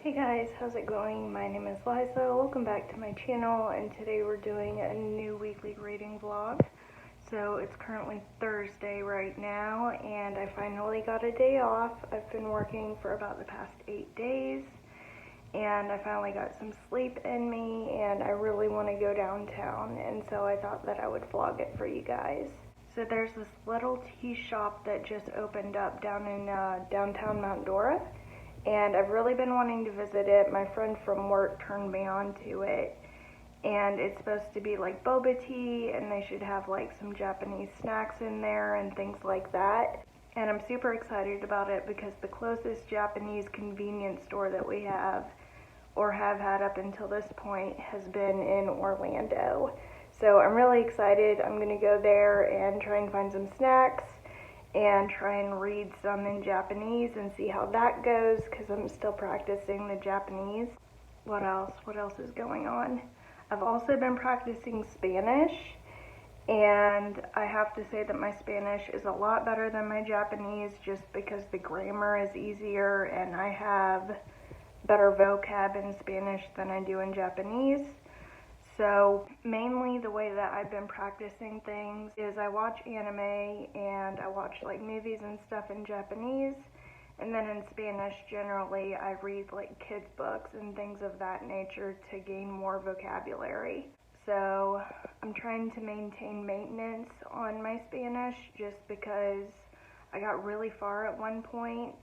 Hey guys, how's it going? My name is Liza. Welcome back to my channel, and today we're doing a new weekly reading vlog. So it's currently Thursday right now, and I finally got a day off. I've been working for about the past 8 days, and I finally got some sleep in me, and I really want to go downtown, and so I thought that I would vlog it for you guys. So there's this little tea shop that just opened up down in downtown Mount Dora. And I've really been wanting to visit it. My friend from work turned me on to it. And it's supposed to be like boba tea, and they should have like some Japanese snacks in there and things like that. And I'm super excited about it because the closest Japanese convenience store that we have, or have had up until this point, has been in Orlando. So I'm really excited. I'm going to go there and try and find some snacks and try and read some in Japanese and see how that goes, because I'm still practicing the Japanese. What else is going on? I've also been practicing Spanish, and I have to say that my Spanish is a lot better than my Japanese just because the grammar is easier and I have better vocab in Spanish than I do in Japanese. So mainly the way that I've been practicing things is I watch anime and I watch like movies and stuff in Japanese, and then in Spanish generally I read like kids books and things of that nature to gain more vocabulary. So I'm trying to maintain maintenance on my Spanish just because I got really far at one point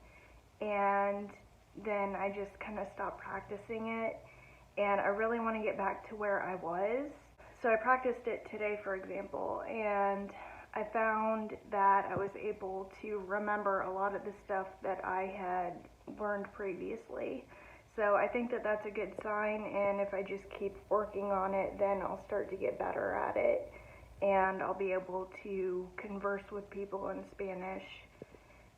and then I just kind of stopped practicing it. And I really want to get back to where I was. So I practiced it today, for example, and I found that I was able to remember a lot of the stuff that I had learned previously. So I think that that's a good sign, and if I just keep working on it, then I'll start to get better at it, and I'll be able to converse with people in Spanish,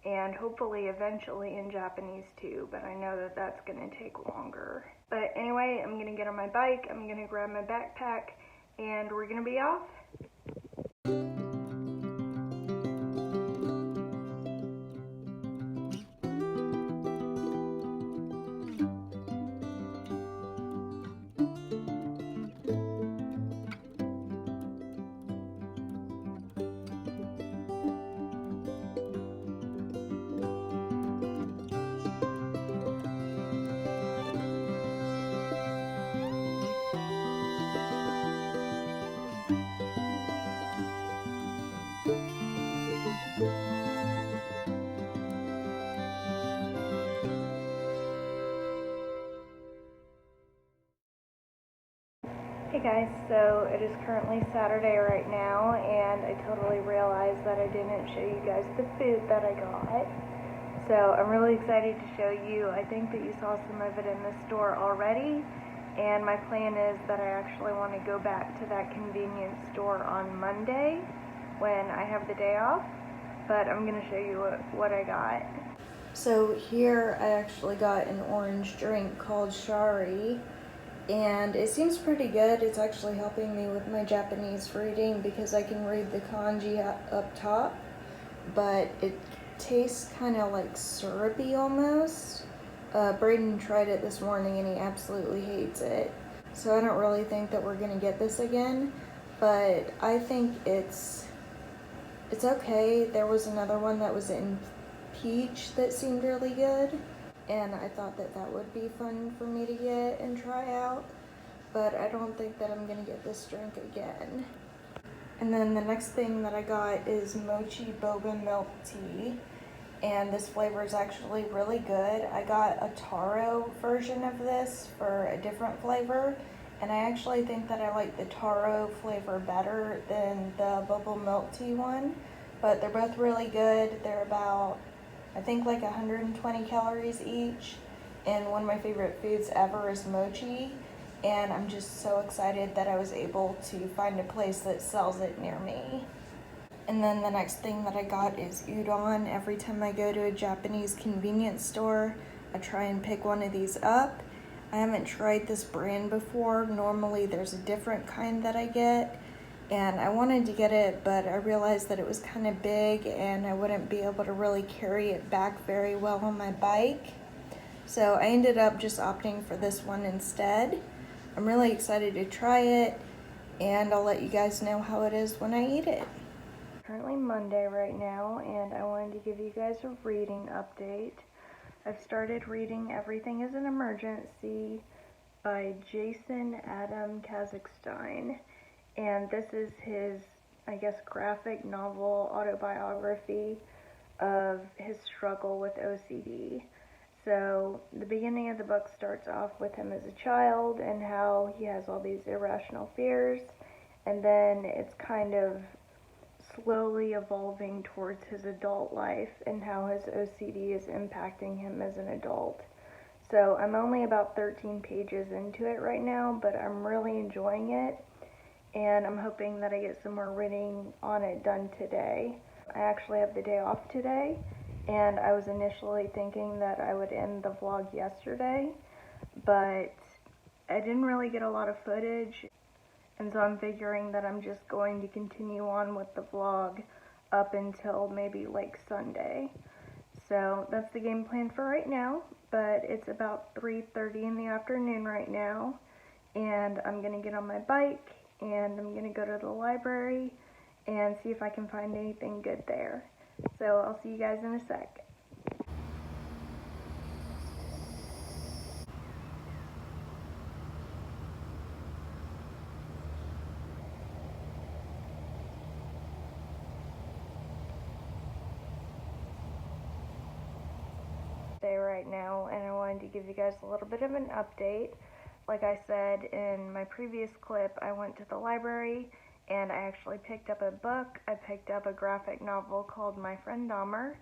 and hopefully eventually in Japanese too, but I know that that's going to take longer. But anyway, I'm going to get on my bike, I'm going to grab my backpack, and we're going to be off. Hey guys, so it is currently Saturday right now, and I totally realized that I didn't show you guys the food that I got. So I'm really excited to show you. I think that you saw some of it in the store already, and my plan is that I actually want to go back to that convenience store on Monday when I have the day off, but I'm going to show you what I got. So here I actually got an orange drink called Shari, and it seems pretty good. It's actually helping me with my Japanese reading because I can read the kanji up top, but it tastes kind of like syrupy almost. Braden tried it this morning and he absolutely hates it, so I don't really think that we're gonna get this again, but I think it's okay. There was another one that was in peach that seemed really good, and I thought that that would be fun for me to get and try out, but I don't think that I'm gonna get this drink again. And then the next thing that I got is mochi boba milk tea, and this flavor is actually really good. I got a taro version of this for a different flavor, and I actually think that I like the taro flavor better than the boba milk tea one, but they're both really good. They're about, I think, like 120 calories each, and one of my favorite foods ever is mochi, and I'm just so excited that I was able to find a place that sells it near me. And then the next thing that I got is udon. Every time I go to a Japanese convenience store, I try and pick one of these up. I haven't tried this brand before. Normally there's a different kind that I get, and I wanted to get it, but I realized that it was kind of big and I wouldn't be able to really carry it back very well on my bike. So I ended up just opting for this one instead. I'm really excited to try it, and I'll let you guys know how it is when I eat it. Currently Monday right now, and I wanted to give you guys a reading update. I've started reading Everything is an Emergency by Jason Adam Kazakhstan, and this is his, I guess, graphic novel autobiography of his struggle with OCD. So the beginning of the book starts off with him as a child and how he has all these irrational fears, and then it's kind of slowly evolving towards his adult life and how his OCD is impacting him as an adult. So I'm only about 13 pages into it right now, but I'm really enjoying it, and I'm hoping that I get some more reading on it done today. I actually have the day off today, and I was initially thinking that I would end the vlog yesterday, but I didn't really get a lot of footage, and so I'm figuring that I'm just going to continue on with the vlog up until maybe like Sunday. So that's the game plan for right now, but it's about 3:30 in the afternoon right now, and I'm gonna get on my bike and I'm gonna go to the library and see if I can find anything good there. So I'll see you guys in a sec. Right now, and I wanted to give you guys a little bit of an update. Like I said in my previous clip, I went to the library and I actually picked up a book. I picked up a graphic novel called My Friend Dahmer,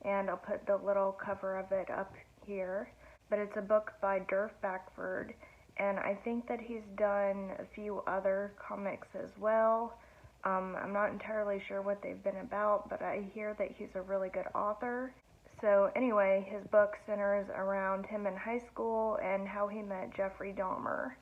and I'll put the little cover of it up here. But it's a book by Durf Backford, and I think that he's done a few other comics as well. I'm not entirely sure what they've been about, but I hear that he's a really good author. So anyway, his book centers around him in high school and how he met Jeffrey Dahmer.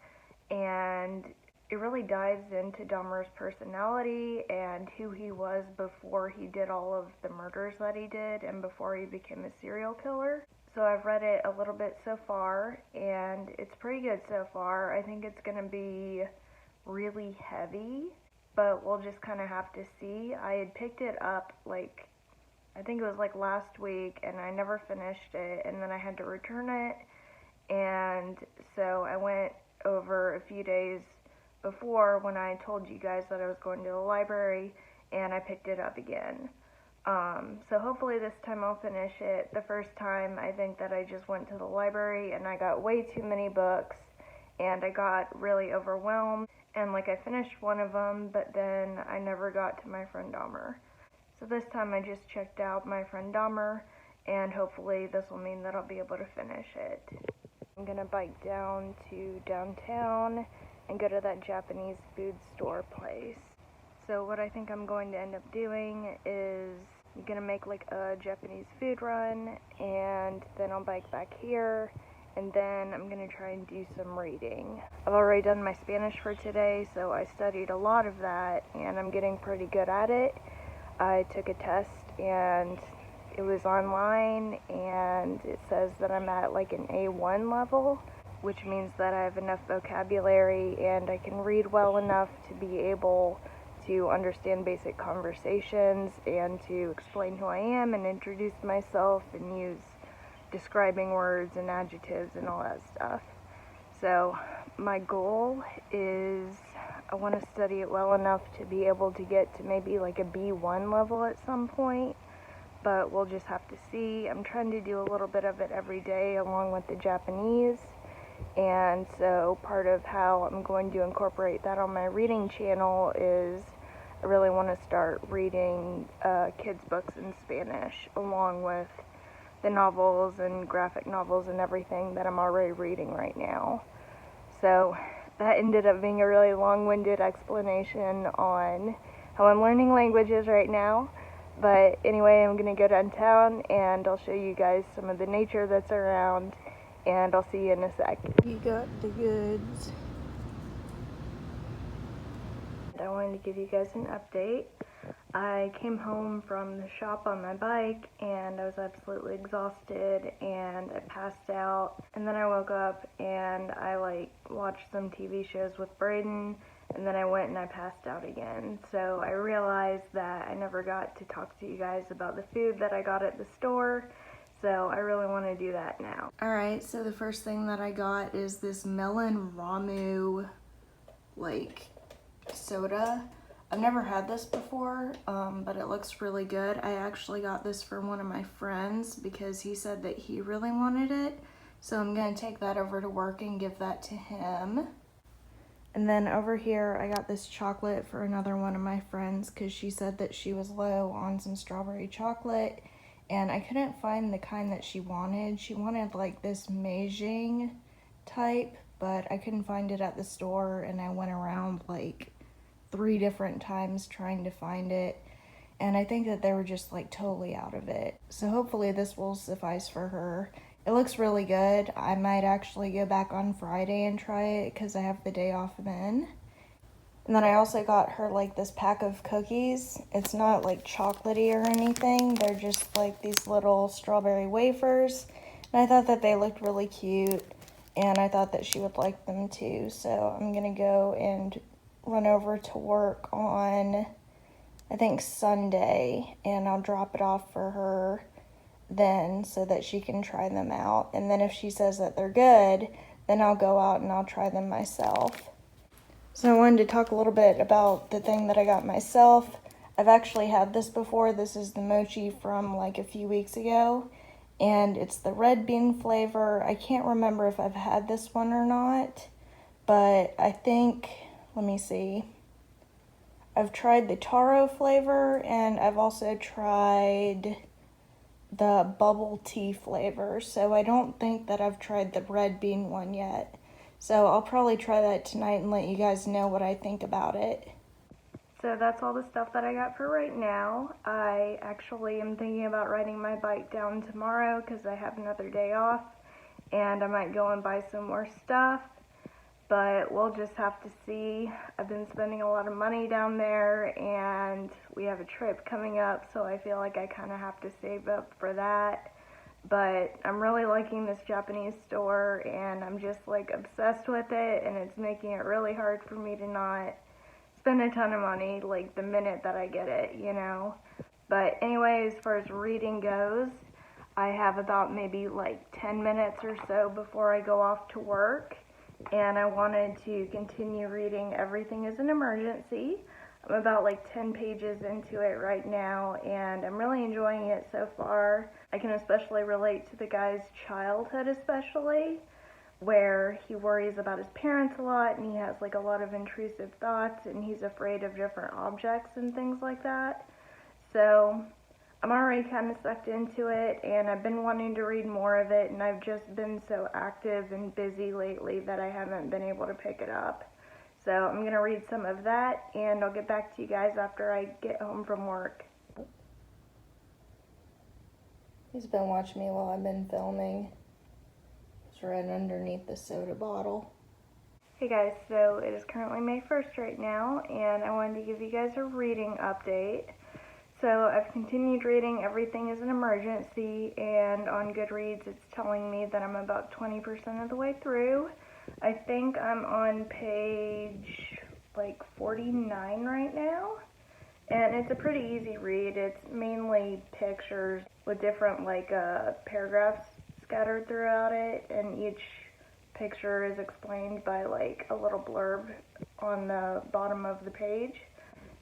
And it really dives into Dahmer's personality and who he was before he did all of the murders that he did and before he became a serial killer. So I've read it a little bit so far, and it's pretty good so far. I think it's going to be really heavy, but we'll just kind of have to see. I had picked it up I think it was like last week, and I never finished it, and then I had to return it, and so I went over a few days before when I told you guys that I was going to the library, and I picked it up again. So hopefully this time I'll finish it. The first time, I think that I just went to the library, and I got way too many books, and I got really overwhelmed, and I finished one of them, but then I never got to My Friend Dahmer. So this time I just checked out My Friend Dahmer, and hopefully this will mean that I'll be able to finish it. I'm gonna bike down to downtown and go to that Japanese food store place. So what I think I'm going to end up doing is I'm gonna make a Japanese food run, and then I'll bike back here, and then I'm gonna try and do some reading. I've already done my Spanish for today, so I studied a lot of that, and I'm getting pretty good at it. I took a test, and it was online, and it says that I'm at an A1 level, which means that I have enough vocabulary and I can read well enough to be able to understand basic conversations and to explain who I am and introduce myself and use describing words and adjectives and all that stuff. So my goal is I want to study it well enough to be able to get to maybe a B1 level at some point, but we'll just have to see. I'm trying to do a little bit of it every day along with the Japanese, and so part of how I'm going to incorporate that on my reading channel is I really want to start reading kids' books in Spanish along with the novels and graphic novels and everything that I'm already reading right now. So that ended up being a really long-winded explanation on how I'm learning languages right now. But anyway, I'm going to go downtown and I'll show you guys some of the nature that's around, and I'll see you in a sec. You got the goods. I wanted to give you guys an update. I came home from the shop on my bike and I was absolutely exhausted and I passed out, and then I woke up and I watched some TV shows with Braden, and then I went and I passed out again. So I realized that I never got to talk to you guys about the food that I got at the store, so I really want to do that now. Alright, so the first thing that I got is this melon ramu soda. I've never had this before, but it looks really good. I actually got this for one of my friends because he said that he really wanted it. So I'm going to take that over to work and give that to him. And then over here, I got this chocolate for another one of my friends because she said that she was low on some strawberry chocolate. And I couldn't find the kind that she wanted. She wanted this Meijing type, but I couldn't find it at the store. And I went around 3 different times trying to find it, and I think that they were just totally out of it. So hopefully this will suffice for her. It looks really good. I might actually go back on Friday and try it because I have the day off then. And then I also got her this pack of cookies. It's not chocolatey or anything. They're just these little strawberry wafers. And I thought that they looked really cute, and I thought that she would like them too. So I'm gonna go and run over to work on, I think, Sunday, and I'll drop it off for her then so that she can try them out. And then if she says that they're good, then I'll go out and I'll try them myself. So I wanted to talk a little bit about the thing that I got myself. I've actually had this before. This is the mochi from a few weeks ago, and it's the red bean flavor. I can't remember if I've had this one or not, but I think, let me see. I've tried the taro flavor, and I've also tried the bubble tea flavor. So I don't think that I've tried the red bean one yet. So I'll probably try that tonight and let you guys know what I think about it. So that's all the stuff that I got for right now. I actually am thinking about riding my bike down tomorrow because I have another day off, and I might go and buy some more stuff. But we'll just have to see. I've been spending a lot of money down there, and we have a trip coming up, so I feel like I kind of have to save up for that. But I'm really liking this Japanese store, and I'm just obsessed with it, and it's making it really hard for me to not spend a ton of money the minute that I get it, you know. But anyway, as far as reading goes, I have about maybe 10 minutes or so before I go off to work. And I wanted to continue reading Everything is an Emergency. I'm about 10 pages into it right now, and I'm really enjoying it so far. I can especially relate to the guy's childhood, especially, where he worries about his parents a lot, and he has a lot of intrusive thoughts, and he's afraid of different objects and things like that. So I'm already kind of sucked into it, and I've been wanting to read more of it, and I've just been so active and busy lately that I haven't been able to pick it up. So I'm going to read some of that, and I'll get back to you guys after I get home from work. He's been watching me while I've been filming. It's right underneath the soda bottle. Hey guys, so it is currently May 1st right now, and I wanted to give you guys a reading update. So I've continued reading Everything is an Emergency, and on Goodreads it's telling me that I'm about 20% of the way through. I think I'm on page 49 right now, and it's a pretty easy read. It's mainly pictures with different paragraphs scattered throughout it, and each picture is explained by a little blurb on the bottom of the page.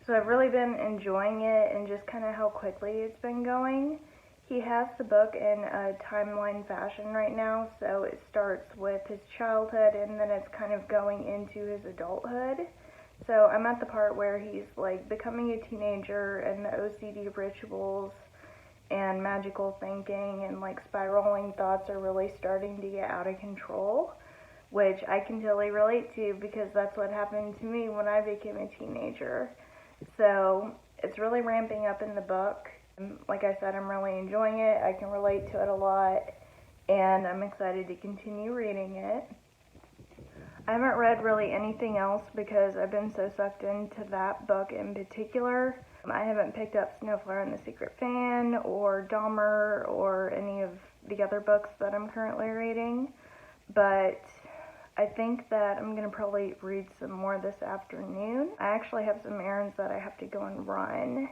So I've really been enjoying it, and just kind of how quickly it's been going. He has the book in a timeline fashion right now, so it starts with his childhood, and then it's kind of going into his adulthood. So I'm at the part where he's becoming a teenager, and the OCD rituals and magical thinking and spiraling thoughts are really starting to get out of control, which I can totally relate to because that's what happened to me when I became a teenager. So it's really ramping up in the book. Like I said, I'm really enjoying it. I can relate to it a lot, and I'm excited to continue reading it. I haven't read really anything else because I've been so sucked into that book in particular. I haven't picked up Snowflower and the Secret Fan or Dahmer or any of the other books that I'm currently reading, but I think that I'm going to probably read some more this afternoon. I actually have some errands that I have to go and run,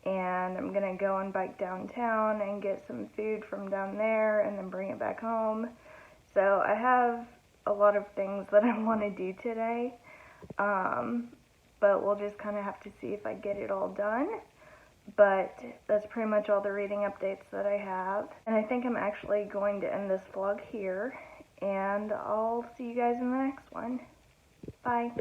and I'm going to go and bike downtown and get some food from down there and then bring it back home. So I have a lot of things that I want to do today, but we'll just kind of have to see if I get it all done. But that's pretty much all the reading updates that I have. And I think I'm actually going to end this vlog here, and I'll see you guys in the next one. Bye.